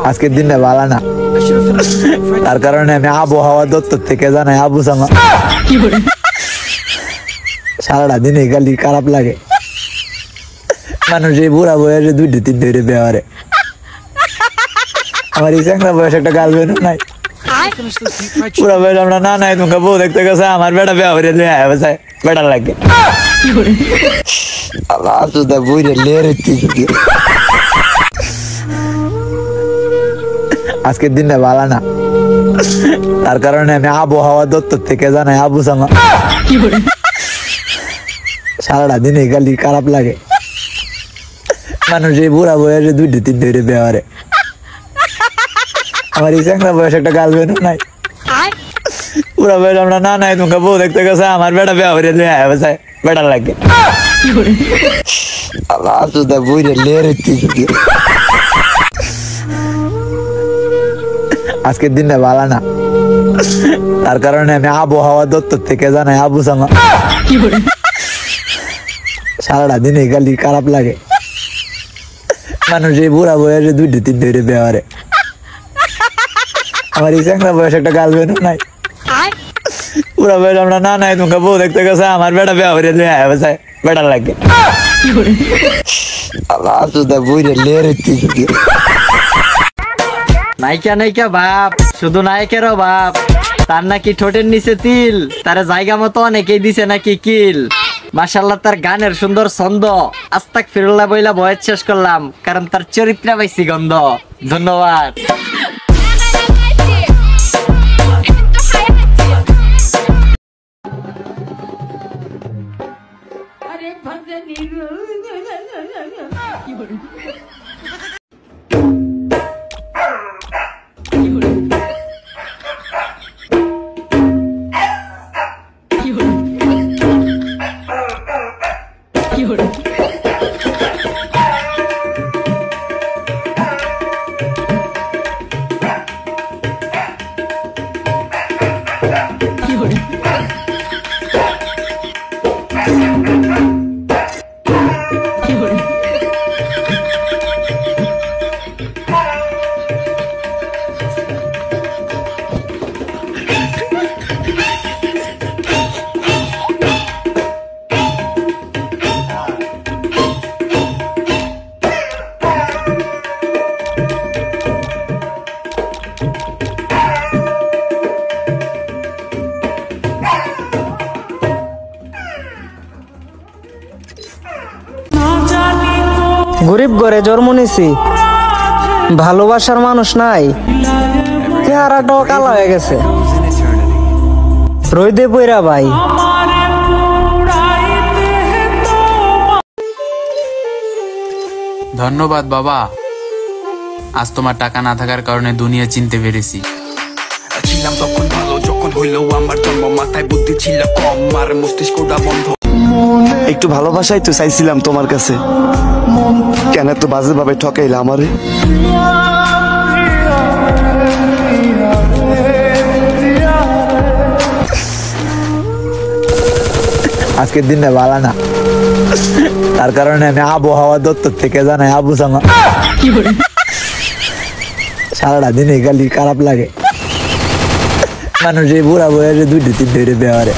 আজকের দিনটা ভালো না, তার কারণে আমি আবহাওয়া দপ্তর থেকে জানাই আবু সামা সারাটা দিনে খালি খারাপ লাগে। মানুষ এই বুড়া বয়সে 2-3 ব্যবহারে, আমার এই চ্যাংড়া বয়স একটা গার্লফ্রেন্ড নাই। পুরা বয়স আমরা না নাই তোমাকে বউ দেখতে গেছে, আমার বেটা ব্যবহারে বেটা লাগে। আল্লাহ সুদা বুঝে লেরে আজকের দিনটা ভালো না, তার কারণে আমি আবহাওয়া দপ্তর থেকে জানাই আবু সামা সারাটা দিনে খালি খারাপ লাগে। মানুষ এই বুড়া বয়সে 2-3 ব্যবহারে, আমার এই চ্যাংড়া বয়স একটা গার্লফ্রেন্ড নাই। পুরা বয়স আমরা না নাই তোমাকে বউ দেখতে গেছে, আমার বেটা ব্যবহারে বেটা লাগে। আল্লাহ সুদা বুঝে লেরে আজকের দিনটা ভালো না, তার কারণে আমি আবহাওয়া দপ্তর থেকে জানাই আবু সামা সারাটা দিনে খালি খারাপ লাগে। মানুষ এই বুড়া বয়সে 2-3 ব্যবহারে, আমার এই চ্যাংড়া বয়স একটা গার্লফ্রেন্ড নাই। পুরা বয়স আমরা না নাই তোমাকে বউ দেখতে গেছে, আমার বেটা ব্যবহারে বেটা লাগে। আল্লাহ সুদা বুঝে লেরে নায়িকা নায়িকা বাপ, শুধু নায়কেরও বাপ, তার নাকি ঠোঁটের নিচে তিল, তার জায়গা মতো অনেকেই দিছে নাকি কিল। মাশাআল্লাহ তার গানের সুন্দর ছন্দ, আস্তাগফিরুল্লাহ বইলা বয়স শেষ করলাম, কারণ তার চরিত্রে পাইছি গন্ধ। ধন্যবাদ। গরিব ঘরে জন্ম নিছি, ভালোবাসার মানুষ নাই, চেহারাটাও কালো হয়ে গেছে, রইদে পইরা ভাই। ধন্যবাদ বাবা, আজ তোমার টাকা না থাকার কারণে দুনিয়া চিনতে পেরেছি। ছিলাম তখন ভালো, যখন হইলো আমার জন্ম, মাথায় বুদ্ধি ছিল কম, আর মস্তিষ্কটা বন্ধ। একটু ভালোবাসাই তো চাইছিলাম তোমার কাছে, কেন এত বাজে ভাবে ঠকাইলা আমারে? আজকের দিনটা ভালো না, তার কারণে আমি আবহাওয়া দপ্তর থেকে জানাই আবু সামা সারাটা দিনে খালি খারাপ লাগে। মানুষ এই বুড়া বয়সে 2-3 ব্যবহারে,